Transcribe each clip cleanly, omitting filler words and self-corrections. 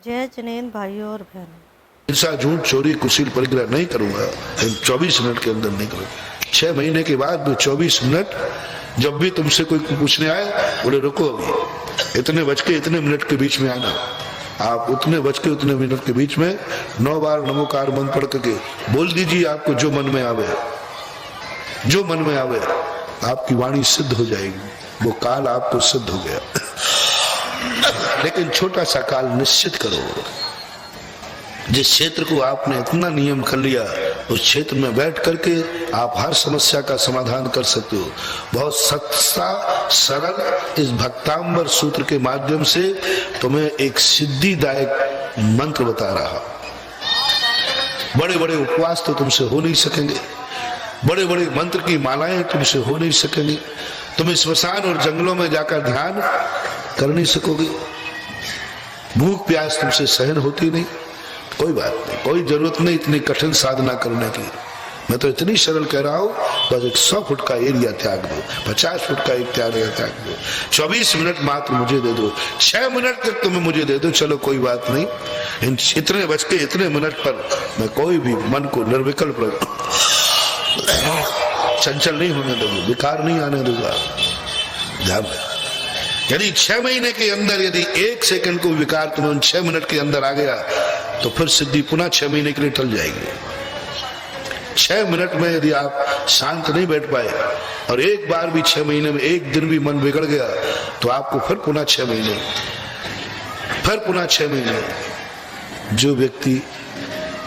जय जिनेंद्र भाइयों और बहनों, हिंसा, झूठ, चोरी, कुशील, परिग्रह नहीं करूंगा। 24 मिनट के अंदर नहीं करूंगा। 6 महीने के बाद 24 मिनट जब भी तुमसे कोई पूछने आए, बोले रुको अभी, इतने बज के इतने मिनट के बीच में आना। आप उतने बज के उतने मिनट के बीच में 9 बार नमोकार मंत्र पढ़ करके बोल दीजिए। आपको जो मन में आवे, जो मन में आवे, आपकी वाणी सिद्ध हो जाएगी। वो काल आपको सिद्ध हो गया। लेकिन छोटा सा काल निश्चित करो। जिस क्षेत्र को आपने इतना नियम कर लिया, उस क्षेत्र में बैठ करके आप हर समस्या का समाधान कर सकते हो। बहुत सस्ता सरल इस भक्तांबर सूत्र के माध्यम से तुम्हें एक सिद्धिदायक मंत्र बता रहा। बड़े बड़े उपवास तो तुमसे हो नहीं सकेंगे, बड़े बड़े मंत्र की मालाएं तुमसे हो नहीं सकेंगी, तुम स्मशान और जंगलों में जाकर ध्यान कर नहीं सकोगे, भूख प्यास तुमसे सहन होती नहीं। कोई बात नहीं, कोई जरूरत नहीं इतनी कठिन साधना करने की। मैं तो इतनी सरल कह रहा हूं, बस एक 100 फुट का एरिया त्याग दो, 50 फुट का एक एरिया त्याग दो, 24 मिनट मात्र मुझे दे दो, 6 मिनट तक तुम्हें मुझे दे दो, चलो कोई बात नहीं। इन इतने बज के इतने मिनट पर मैं कोई भी मन को निर्विकल्प चंचल नहीं होने दूंगा, विकार नहीं आने दूंगा। यदि 6 महीने के अंदर यदि 1 सेकंड को विकार तुम्हें 6 मिनट के अंदर आ गया, तो फिर सिद्धि पुनः 6 महीने के लिए टल जाएगी। 6 मिनट में यदि आप शांत नहीं बैठ पाए और एक बार भी 6 महीने में एक दिन भी मन बिगड़ गया, तो आपको फिर पुनः 6 महीने, फिर पुनः 6 महीने। जो व्यक्ति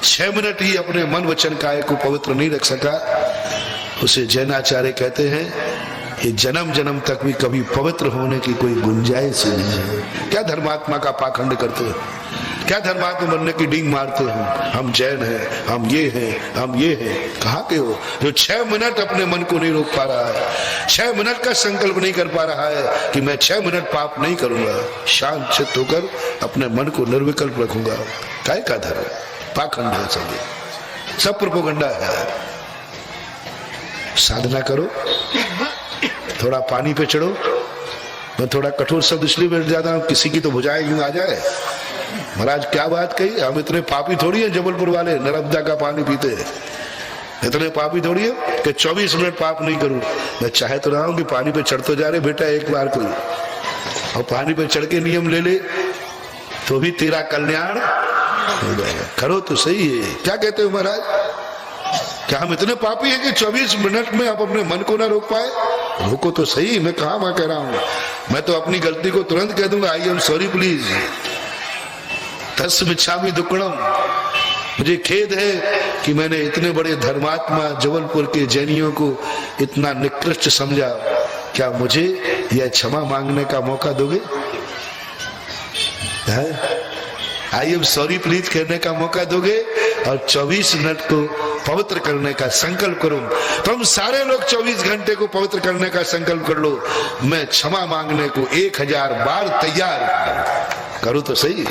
6 मिनट ही अपने मन वचन काया को पवित्र नहीं रख सका, उसे जैनाचार्य कहते हैं ये जन्म जन्म तक भी कभी पवित्र होने की कोई गुंजाइश नहीं है। क्या धर्मात्मा का पाखंड करते हो, क्या धर्मात्मा बनने की डींग मारते हो, हम जैन हैं, हम ये हैं, हम ये हैं। कहाँ के हो जो 6 मिनट अपने मन को नहीं रोक पा रहा है, 6 मिनट का संकल्प नहीं कर पा रहा है कि मैं 6 मिनट पाप नहीं करूंगा, शांत चित्त होकर अपने मन को निर्विकल्प रखूंगा। काय का धर्म, पाखंड है, सब प्रोपेगेंडा है। साधना करो, थोड़ा पानी पे चढ़ो। मैं थोड़ा कठोर शब्द इसलिए बैठ जाता हूं, किसी की तो भुजाएं यूं आ जाए, महाराज क्या बात कही, हम इतने पापी थोड़ी हैं जबलपुर वाले, नर्मदा का पानी पीते हैं। इतने पापी थोड़ी है कि 24 मिनट पाप नहीं करूं। मैं चाहे तो रहा हूं कि पानी पे चढ़ तो जा रहे बेटा एक बार कोई, और पानी पे चढ़ के नियम ले ले तो भी तेरा कल्याण हो जाएगा। करो तो सही है। क्या कहते हो महाराज, क्या हम इतने पापी हैं कि 24 मिनट में आप अपने मन को ना रोक पाए? रोको तो सही। मैं कहा मैं कह रहा हूं, मैं तो अपनी गलती को तुरंत कह दूंगा, आई एम सॉरी प्लीज, तस्मिच्छामि दुक्कड़म। मुझे खेद है कि मैंने इतने बड़े धर्मात्मा जबलपुर के जैनियों को इतना निकृष्ट समझा। क्या मुझे यह क्षमा मांगने का मौका दोगे? आई एम सॉरी प्लीज कहने का मौका दोगे और 24 मिनट को पवित्र करने का संकल्प करो। तुम सारे लोग 24 घंटे को पवित्र करने का संकल्प कर लो। मैं क्षमा मांगने को 1000 बार तैयार। करो तो सही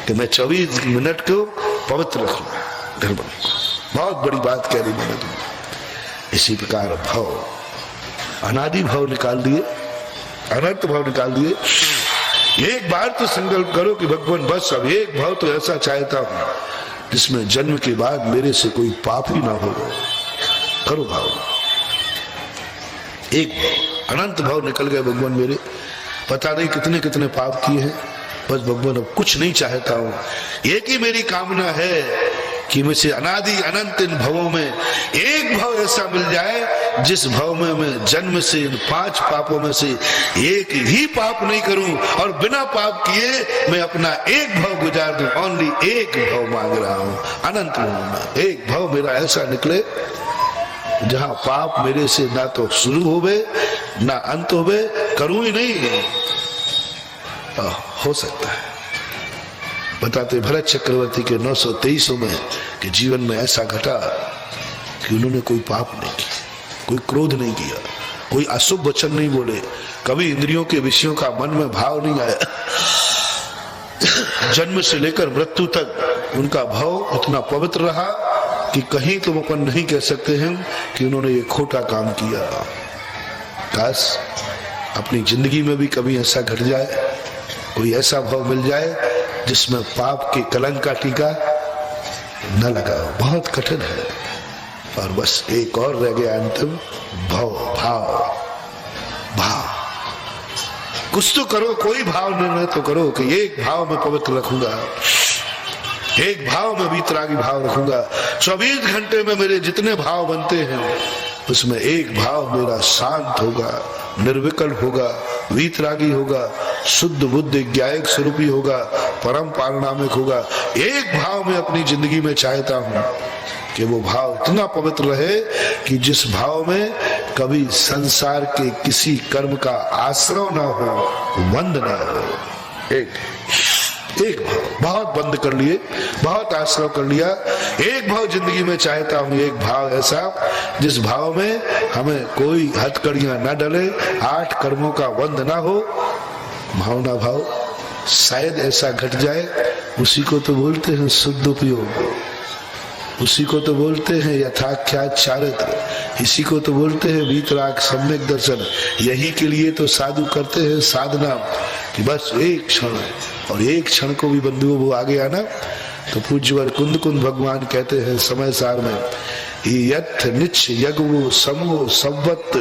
कि मैं 24 मिनट को पवित्र रखूं। बहुत बड़ी बात कह रही मैंने तुम। इसी प्रकार भाव, अनादि भाव निकाल दिए, अनंत भाव निकाल दिए। एक बार तो संकल्प करो कि भगवान बस अब एक भाव तो ऐसा चाहता हूं जिसमें जन्म के बाद मेरे से कोई पाप ही ना हो। करो भाव, एक भाव, अनंत भाव निकल गए भगवान मेरे, पता नहीं कितने कितने पाप किए हैं, बस भगवान अब कुछ नहीं चाहता हूं। एक ही मेरी कामना है कि मुझे अनादि अनंत इन भवों में एक भाव ऐसा मिल जाए जिस भाव में मैं जन्म से इन 5 पापों में से एक ही पाप नहीं करूं और बिना पाप किए मैं अपना एक भाव गुजार दूं। ओनली एक भाव मांग रहा हूं, अनंत भाव में एक भाव मेरा ऐसा निकले जहां पाप मेरे से ना तो शुरू होवे ना अंत होवे, करूं ही नहीं। हो सकता है, बताते भरत चक्रवर्ती के 923 में कि जीवन में ऐसा घटा कि उन्होंने कोई पाप नहीं किया, कोई क्रोध नहीं किया, कोई अशुभ वचन नहीं बोले, कभी इंद्रियों के विषयों का मन में भाव नहीं आया। जन्म से लेकर मृत्यु तक उनका भाव इतना पवित्र रहा कि कहीं तुम अपन नहीं कह सकते हैं कि उन्होंने ये खोटा काम किया। काश अपनी जिंदगी में भी कभी ऐसा घट जाए, कोई ऐसा भाव मिल जाए जिसमें पाप के कलंक का टीका न लगा। बहुत कठिन है। और बस एक और रह गया अंतिम, भाव। कुछ तो करो, कोई भाव निर्णय तो करो कि एक भाव में पवित्र रखूंगा, एक भाव में वीतरागी भाव रखूंगा। 24 घंटे में मेरे जितने भाव बनते हैं उसमें एक भाव मेरा शांत होगा, निर्विकल्प होगा, वीतरागी होगा, शुद्ध बुद्ध ज्ञायक स्वरूपी होगा, परम पारणामिक होगा। एक भाव में अपनी जिंदगी में चाहता हूं कि वो भाव इतना पवित्र रहे कि जिस भाव में कभी संसार के किसी कर्म का आश्रय ना हो, बंद ना हो। एक भाव, बहुत बंद कर लिए, बहुत आश्रय कर लिया। एक भाव जिंदगी में चाहता हूं, एक भाव ऐसा जिस भाव में हमें कोई हथकड़ियां न डले, 8 कर्मों का बंध ना हो। भावना भाव शायद ऐसा घट जाए, उसी को तो बोलते हैं शुद्ध उपयोग, उसी को तो बोलते हैं यथाख्यात चारित्र, इसी को तो बोलते हैं वीतराग सम्यक दर्शन। यही के लिए तो साधु करते हैं साधना कि बस एक क्षण, और एक क्षण को भी बंधुओं वो आ गया ना तो पूज्यवर कुंद कुंद भगवान कहते हैं समय सार में, यथ निच यज्ञो समो संवत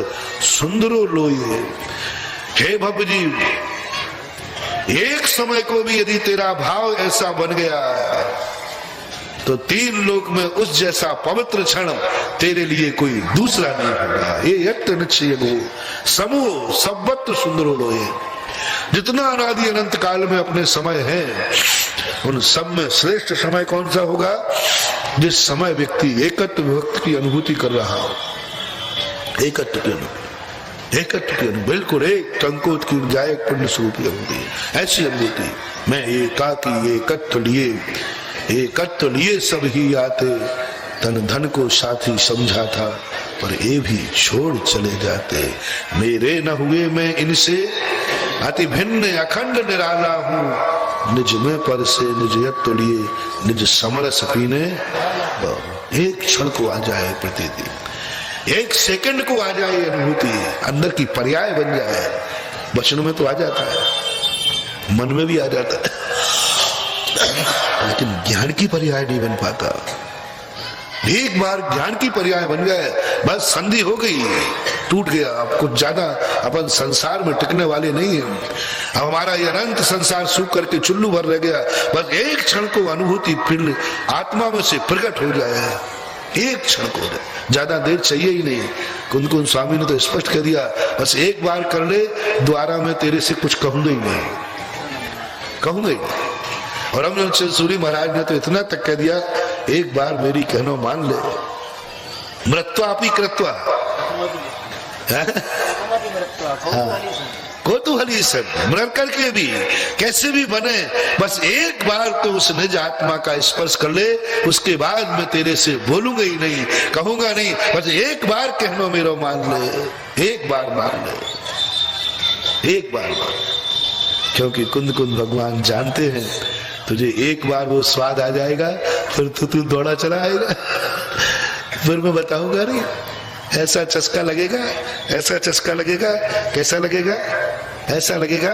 सुंदरो लोये। हे भव जी, एक समय को भी यदि तेरा भाव ऐसा बन गया तो 3 लोक में उस जैसा पवित्र क्षण तेरे लिए कोई दूसरा नहीं होगा। ये यथ निच यज्ञो समो संवत सुंदरो लोये। जितना अनादि अनंत काल में अपने समय है, उन सब में श्रेष्ठ समय कौन सा होगा? जिस समय व्यक्ति एकत्व भक्ति की अनुभूति कर रहा हो। एकत्व की अनुभूति, बिल्कुल एक टंकोत की जाए पुण्य स्वरूपी अनुभूति। ऐसी अनुभूति, मैं एकाकी एकत्व लिए सब ही आते, तन धन को साथी समझा था पर ये भी छोड़ चले जाते। मेरे न हुए मैं इनसे अति भिन्न अखंड निराला हूँ, निज में पर से निज यत्व लिए निज समरस पीने। एक क्षण को आ जाए प्रतिदिन, एक सेकंड को आ जाए अनुभूति, अंदर की पर्याय बन जाए। वचनों में तो आ जाता है, मन में भी आ जाता है, लेकिन ज्ञान की पर्याय नहीं बन पाता। एक बार ज्ञान की पर्याय बन गए, बस संधि हो गई, टूट गया। अब कुछ ज्यादा अपन संसार में टिकने वाले नहीं है। अब हमारा ये अनंत संसार सूख करके चुल्लू भर रह गया। बस एक क्षण को अनुभूति फिर आत्मा में से प्रकट हो जाए, एक क्षण को, ज्यादा देर चाहिए ही नहीं। कुंद कुंद स्वामी ने तो स्पष्ट कह दिया, बस एक बार कर ले, द्वारा मैं तेरे से कुछ कहूंगा ही नहीं, कहूंगा ही नहीं। और हम सूरी महाराज ने तो इतना तक कह दिया, एक बार मेरी कहना मान ले, मृत्वापि कृत्वा कौतूहली सन, मर करके भी कैसे भी बने, बस एक बार तो उस निज आत्मा का स्पर्श कर ले, उसके बाद मैं तेरे से बोलूंगा ही नहीं, कहूंगा नहीं, बस एक बार कहना मेरा मान ले, एक बार मान ले, एक बार मान। क्योंकि कुंद कुंद भगवान जानते हैं तुझे एक बार वो स्वाद आ जाएगा, फिर तो तू दौड़ा चला आएगा। फिर मैं बताऊंगा नहीं, ऐसा चस्का लगेगा, ऐसा चस्का लगेगा। कैसा लगेगा? ऐसा लगेगा।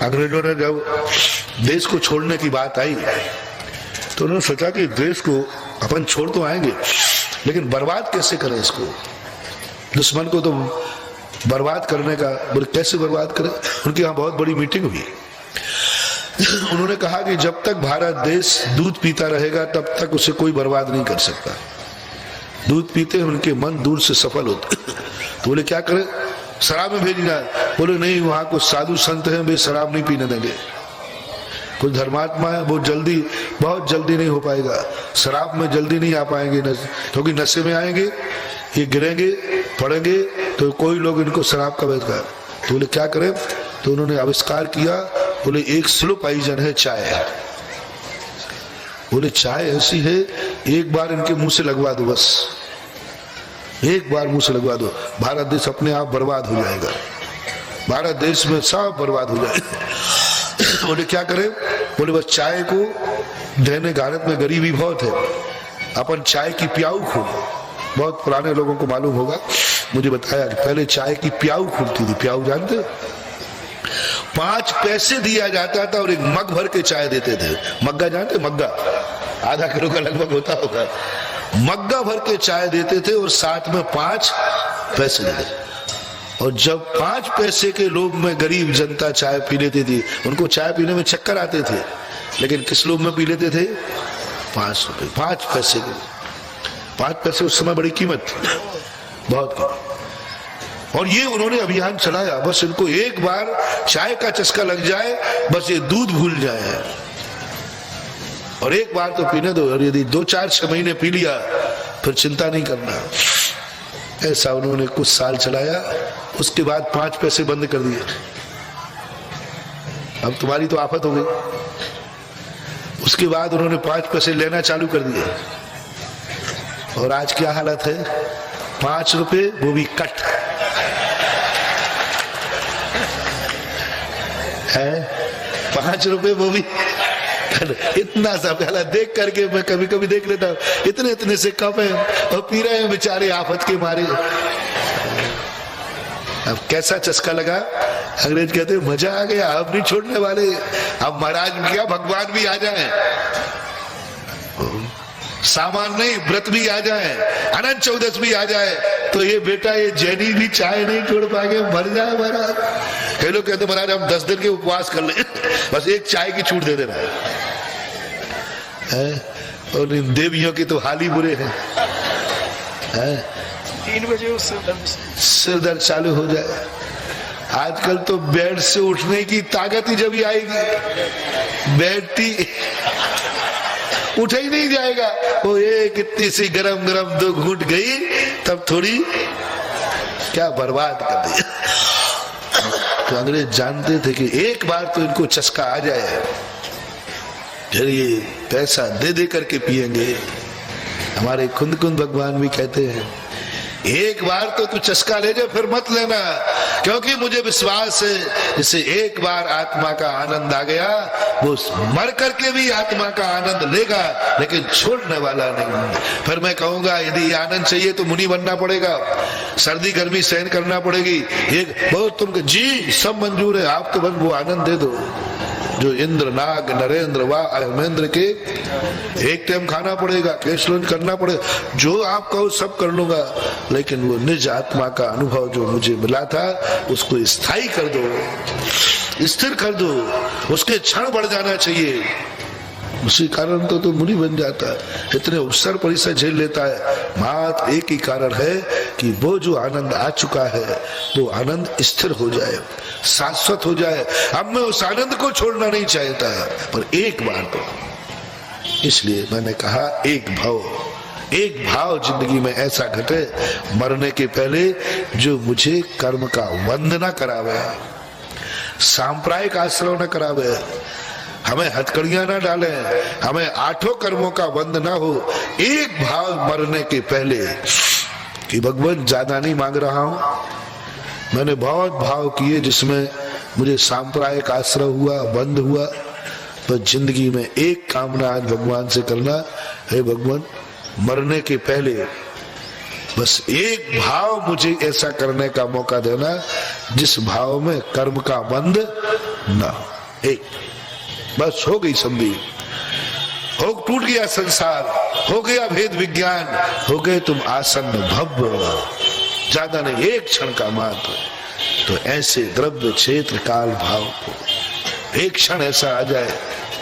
अंग्रेजों ने जब देश को छोड़ने की बात आई तो उन्होंने सोचा कि देश को अपन छोड़ तो आएंगे, लेकिन बर्बाद कैसे करें इसको, दुश्मन को तो बर्बाद करने का, बोले कैसे बर्बाद करें। उनके यहाँ बहुत बड़ी मीटिंग हुई। उन्होंने कहा कि जब तक भारत देश दूध पीता रहेगा तब तक उसे कोई बर्बाद नहीं कर सकता। दूध पीते उनके मन दूर से सफल होते। तो बोले क्या करें, शराब में भेजना। बोले नहीं, वहां कुछ साधु संत हैं, वे शराब नहीं पीने देंगे। कुछ धर्मात्मा है, बहुत जल्दी नहीं हो पाएगा, शराब में जल्दी नहीं आ पाएंगे, क्योंकि नशे में आएंगे, ये गिरेंगे पड़ेंगे, तो कोई लोग इनको शराब का बेचकर। तो बोले क्या करें, तो उन्होंने आविष्कार किया, बोले एक स्लो पॉइजन है चाय। बोले चाय ऐसी है, एक बार इनके मुंह से लगवा दो, बस एक बार मुंह से लगवा दो, भारत देश अपने आप बर्बाद हो जाएगा, भारत देश में सब बर्बाद हो जाएगा। बोले क्या करें, बोले बस चाय को देने, भारत में गरीबी बहुत है, अपन चाय की प्याऊ खूब, बहुत पुराने लोगों को मालूम होगा, मुझे बताया कि पहले चाय की प्याऊ खूबती थी। प्याऊ जानते, 5 पैसे दिया जाता था और एक मग भर के चाय देते थे। मग्गा जानते? मग्गा आधा किलो का लगभग होता होगा। मग्गा भर के चाय देते थे और साथ में 5 पैसे देते। और जब 5 पैसे के लोभ में गरीब जनता चाय पी लेती थी, उनको चाय पीने में चक्कर आते थे, लेकिन किस लोभ में पी लेते थे? 5 रुपए, 5 पैसे के। 5 पैसे उस समय बड़ी कीमत थी, बहुत कीमत। और ये उन्होंने अभियान चलाया, बस इनको एक बार चाय का चस्का लग जाए, बस ये दूध भूल जाए। और एक बार तो पीने दो, और यदि 2-4-6 महीने पी लिया फिर चिंता नहीं करना। ऐसा उन्होंने कुछ साल चलाया। उसके बाद 5 पैसे बंद कर दिए। अब तुम्हारी तो आफत हो गई। उसके बाद उन्होंने 5 पैसे लेना चालू कर दिए। और आज क्या हालत है? 5 रुपए, वो भी कट है। 5 रुपए, वो भी इतना सा प्याला देख करके मैं कभी कभी देख लेता हूँ, इतने इतने से कप है और पी रहे हैं बेचारे आफत के मारे। अब कैसा चस्का लगा? अंग्रेज कहते मजा आ गया, अब नहीं छोड़ने वाले। अब महाराज क्या भगवान भी आ जाए, सामान नहीं व्रत भी आ जाए, अनंत चौदस भी आ जाए, तो ये बेटा ये जैनी भी चाय नहीं छोड़ पाएंगे, मर जाए महाराज। कई लोग कहते महाराज हम 10 दिन के उपवास कर ले, बस एक चाय की छूट दे देना है। और इन देवियों के तो हाल ही बुरे हैं। 3 बजे सिर दर्द चालू हो जाए। आजकल तो बेड से उठने की ताकत ही जब आएगी, बैठती उठा ही नहीं जाएगा। वो एक इतनी सी गरम गरम 2 घूंट गई, तब थोड़ी क्या बर्बाद कर दी। तो अंग्रेज जानते थे कि एक बार तो इनको चस्का आ जाए, फिर ये पैसा दे दे करके पिएंगे। हमारे कुंद कुंद भगवान भी कहते हैं एक बार तो तू चस्का ले जा, फिर मत लेना, क्योंकि मुझे विश्वास है जिसे एक बार आत्मा का आनंद आ गया वो मर करके भी आत्मा का आनंद लेगा, लेकिन छोड़ने वाला नहीं। फिर मैं कहूंगा यदि आनंद चाहिए तो मुनि बनना पड़ेगा, सर्दी गर्मी सहन करना पड़ेगी। एक बहुत तुम जी सब मंजूर है, आप तो बस वो आनंद दे दो जो इंद्र नाग नरेंद्र व अमेंद्र के एक टाइम खाना पड़ेगा, कैशलोन करना पड़ेगा, जो आप कहो सब कर लूंगा, लेकिन वो निज आत्मा का अनुभव जो मुझे मिला था उसको स्थायी कर दो, स्थिर कर दो, उसके क्षण बढ़ जाना चाहिए। उसी कारण तो मुनि बन जाता है, इतने अवसर परिसर झेल लेता है। मात्र एक ही कारण है कि वो जो आनंद आ चुका है वो आनंद स्थिर हो जाए, शाश्वत हो जाए। अब मैं उस आनंद को छोड़ना नहीं चाहता, पर एक बार तो, इसलिए मैंने कहा एक भाव जिंदगी में ऐसा घटे मरने के पहले जो मुझे कर्म का बंध न करावे, सांप्रदायिक आश्रय न करावे, हमें हथकड़ियां ना डाले, हमें 8 कर्मों का बंध ना हो। एक भाव मरने के पहले कि भगवान ज्यादा नहीं मांग रहा हूं, मैंने बहुत भाव किए जिसमें मुझे सांप्रदायिक आश्रय हुआ, बंध हुआ, तो जिंदगी में एक कामना आज भगवान से करना है, भगवान मरने के पहले बस एक भाव मुझे ऐसा करने का मौका देना जिस भाव में कर्म का बंध ना हो। एक बस हो गई संधि, हो टूट गया संसार, हो गया भेद विज्ञान, हो गए तुम आसन्न भव्य, ज्यादा नहीं, एक क्षण का मात्र। तो ऐसे द्रव्य क्षेत्र काल भाव को एक क्षण ऐसा आ जाए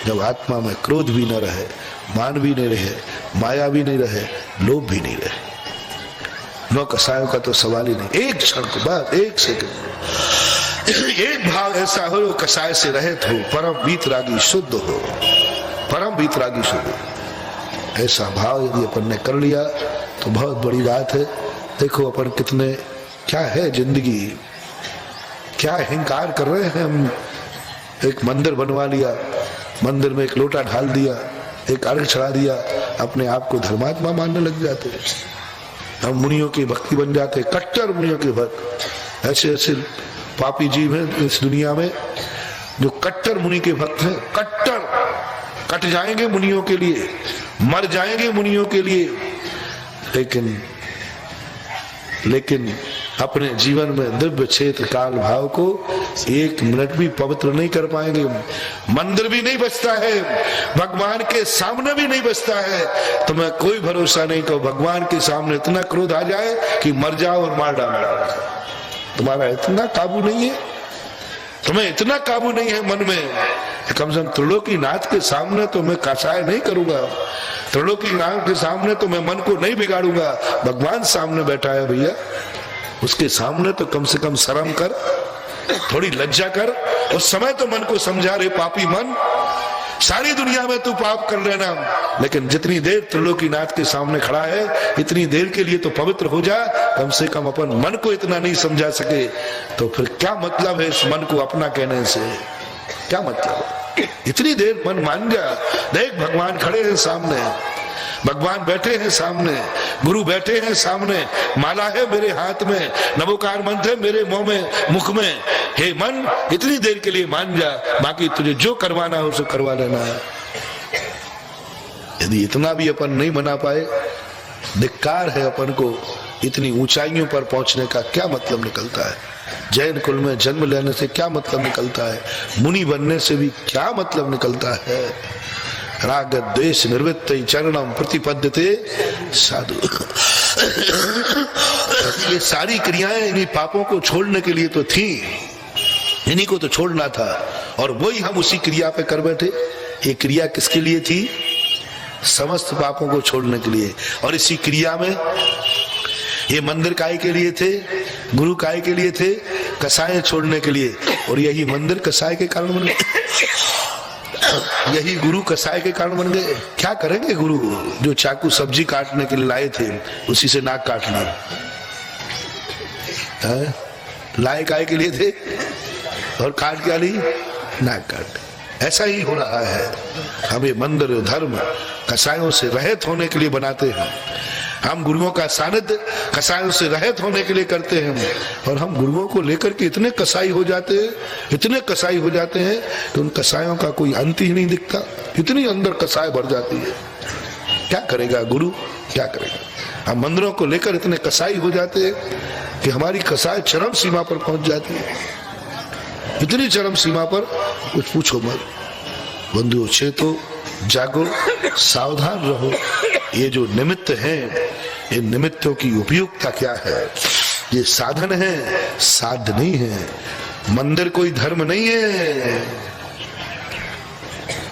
जब आत्मा में क्रोध भी न रहे, मान भी नहीं रहे, माया भी नहीं रहे, लोभ भी नहीं रहे। नौ कसायों का तो सवाल ही नहीं, एक क्षण को बाद, एक सेकंड एक भाव ऐसा हो कसाय से रहित हो, परम वीतरागी शुद्ध हो, परम वीतरागी शुद्ध हो। ऐसा भाव यदि अपन ने कर लिया तो बहुत बड़ी बात है। देखो अपन कितने क्या है जिंदगी, क्या अहंकार कर रहे हैं हम। एक मंदिर बनवा लिया, मंदिर में एक लोटा ढाल दिया, एक अर्घ चढ़ा दिया, अपने आप को धर्मात्मा मानने लग जाते हैं। हम मुनियों की भक्ति बन जाते, कट्टर मुनियों के भक्त। ऐसे ऐसे पापी जीव हैं इस दुनिया में जो कट्टर मुनि के भक्त हैं, कट्टर, कट जाएंगे मुनियों के लिए, मर जाएंगे मुनियों के लिए, लेकिन अपने जीवन में दिव्य क्षेत्र काल भाव को 1 मिनट भी पवित्र नहीं कर पाएंगे। मंदिर भी नहीं बचता है, भगवान के सामने भी नहीं बचता है। तुम्हें कोई भरोसा नहीं कि भगवान के सामने इतना क्रोध आ जाए कि मर जाओ और मार डालो। तुम्हारा इतना काबू नहीं है, तुम्हें इतना काबू नहीं है मन में। कम से कम त्रिलोकीनाथ के सामने तो मैं कसाय नहीं करूंगा, त्रिलोकीनाथ के सामने तो मैं मन को नहीं बिगाड़ूंगा। भगवान सामने बैठा है भैया, उसके सामने तो कम से कम शर्म कर, थोड़ी लज्जा कर। उस समय तो मन को समझा, रे पापी मन, सारी दुनिया में तू पाप कर लेना, लेकिन जितनी देर त्रिलोकीनाथ के सामने खड़ा है इतनी देर के लिए तो पवित्र हो जा। कम से कम अपन मन को इतना नहीं समझा सके तो फिर क्या मतलब है इस मन को अपना कहने से? क्या मतलब? इतनी देर मन मान जा। देख भगवान खड़े हैं सामने, भगवान बैठे हैं सामने, गुरु बैठे हैं सामने, माला है मेरे हाथ में, नमोकार मंत्र है मेरे मुंह में, मुख में। हे मन, इतनी देर के लिए मान जा, बाकी तुझे जो करवाना हो उसे करवा लेना है। यदि इतना भी अपन नहीं मना पाए, धिक्कार है अपन को। इतनी ऊंचाइयों पर पहुंचने का क्या मतलब निकलता है? जैन कुल में जन्म लेने से क्या मतलब निकलता है? मुनि बनने से भी क्या मतलब निकलता है? राग द्वेष निर्वृत्त चरणम प्रतिपद्यते साधु। ये सारी क्रियाएं इन्हीं पापों को छोड़ने के लिए तो थी, इन्हीं को तो छोड़ना था, और वही हम उसी क्रिया पे कर बैठे। ये क्रिया किसके लिए थी? समस्त पापों को छोड़ने के लिए। और इसी क्रिया में ये मंदिर काय के लिए थे, गुरु काय के लिए थे? कसाय छोड़ने के लिए। और यही मंदिर कसाय के कारण बन गए, यही गुरु कसाय के कारण बन गए। क्या करेंगे गुरु? जो चाकू सब्जी काटने के लिए लाए थे उसी से नाक काट लिया। लाए काय के लिए थे और काट क्या ली? नाक काट। ऐसा ही हो रहा है। हमें मंदिर धर्म कसायों से रहित होने के लिए बनाते हैं। हम गुरुओं का सानिध्य कसायों से रहित होने के लिए करते हैं, और हम गुरुओं को लेकर के इतने कसाई हो जाते हैं, इतने कसाई हो जाते हैं कि उन कसायों का कोई अंत ही नहीं दिखता। इतनी अंदर कसाय भर जाती है। क्या करेगा गुरु, क्या करेगा? हम मंदिरों को लेकर इतने कसाई हो जाते हैं कि हमारी कसाय चरम सीमा पर पहुंच जाती है। इतनी चरम सीमा पर कुछ पूछो मत। बंधुओं, चेतो, जागो, सावधान रहो। ये जो निमित्त हैं, इन निमित्तों की उपयुक्तता क्या है? ये साधन है, साध्य नहीं है। मंदिर कोई धर्म नहीं है,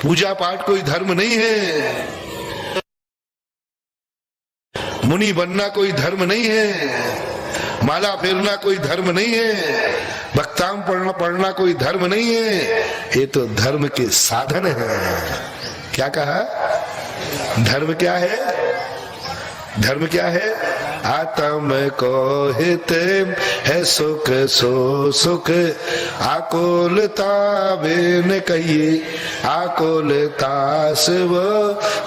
पूजा पाठ कोई धर्म नहीं है, मुनि बनना कोई धर्म नहीं है, माला फेरना कोई धर्म नहीं है, भक्ताम पढ़ना कोई धर्म नहीं है। ये तो धर्म के साधन है। क्या कहा? धर्म क्या है? धर्म क्या है? आत्म को हित है सुख सो सुख, आकुलता बिन कहिए आकुलता शिव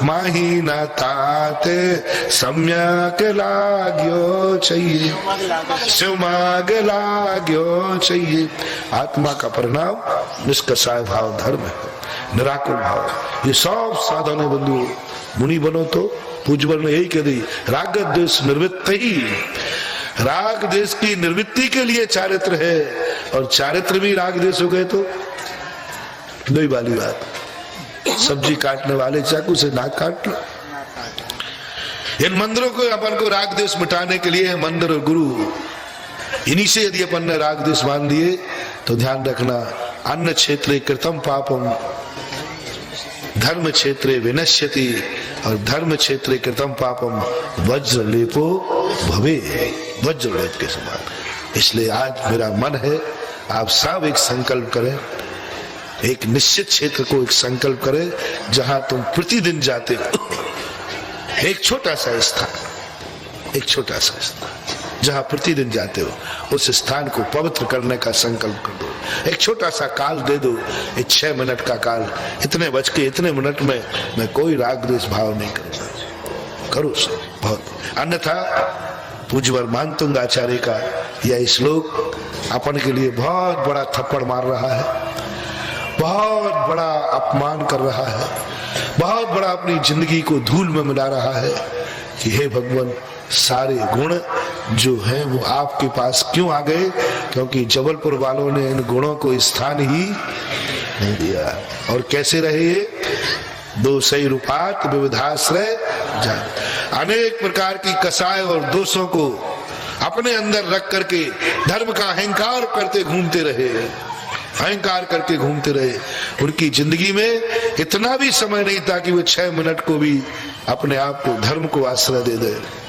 माही न तात, सम्यक लाग्यो चाहिए, सुमाग लाग्यो चाहिए। आत्मा का परिणाम निष्कषाय भाव धर्म है, निराकुल भाव। ये सब साधन है बंधु। मुनि बनो तो पूज्यवर ने यही कह दी, राग द्वेष निवृत्ति ही। राग द्वेष की निवृत्ति के लिए चारित्र है, और चारित्र भी राग द्वेष हो गए तो दो वाली बात। सब्जी काटने वाले चाकू से नाक काट लो। इन मंदिरों को अपन को राग द्वेष मिटाने के लिए मंदिर और गुरु, इन्हीं से यदि अपन ने राग द्वेष मान दिए तो ध्यान रखना, अन्य क्षेत्रे कृतम पापम धर्म क्षेत्रे विनश्यति, और धर्म क्षेत्रे कृतम पापम वज्र लेपो भवे, वज्र लेप के समान। इसलिए आज मेरा मन है आप सब एक संकल्प करें, एक निश्चित क्षेत्र को एक संकल्प करें जहां तुम प्रतिदिन जाते हो। एक छोटा सा स्थान, एक छोटा सा स्थान जहां प्रतिदिन जाते हो, उस स्थान को पवित्र करने का संकल्प कर दो। एक छोटा सा काल दे दो, एक 6 मिनट का काल, इतने बज के इतने मिनट में मैं कोई राग द्वेष भाव नहीं करूंगा। करो सो बहुत। अन्यथा पूज्यवर मानतुंग आचार्य का यह श्लोक अपन के लिए बहुत बड़ा थप्पड़ मार रहा है, बहुत बड़ा अपमान कर रहा है, बहुत बड़ा अपनी जिंदगी को धूल में मिला रहा है कि हे भगवान, सारे गुण जो है वो आपके पास क्यों आ गए? क्योंकि जबलपुर वालों ने इन गुणों को स्थान ही नहीं दिया। और कैसे रहे ये? दो सही रूपात विविधाश्रय जान, अनेक प्रकार की कसाय और दोषों को अपने अंदर रख करके धर्म का अहंकार करते घूमते रहे, अहंकार करके घूमते रहे। उनकी जिंदगी में इतना भी समय नहीं था कि वो 6 मिनट को भी अपने आप को धर्म को आश्रय दे दे।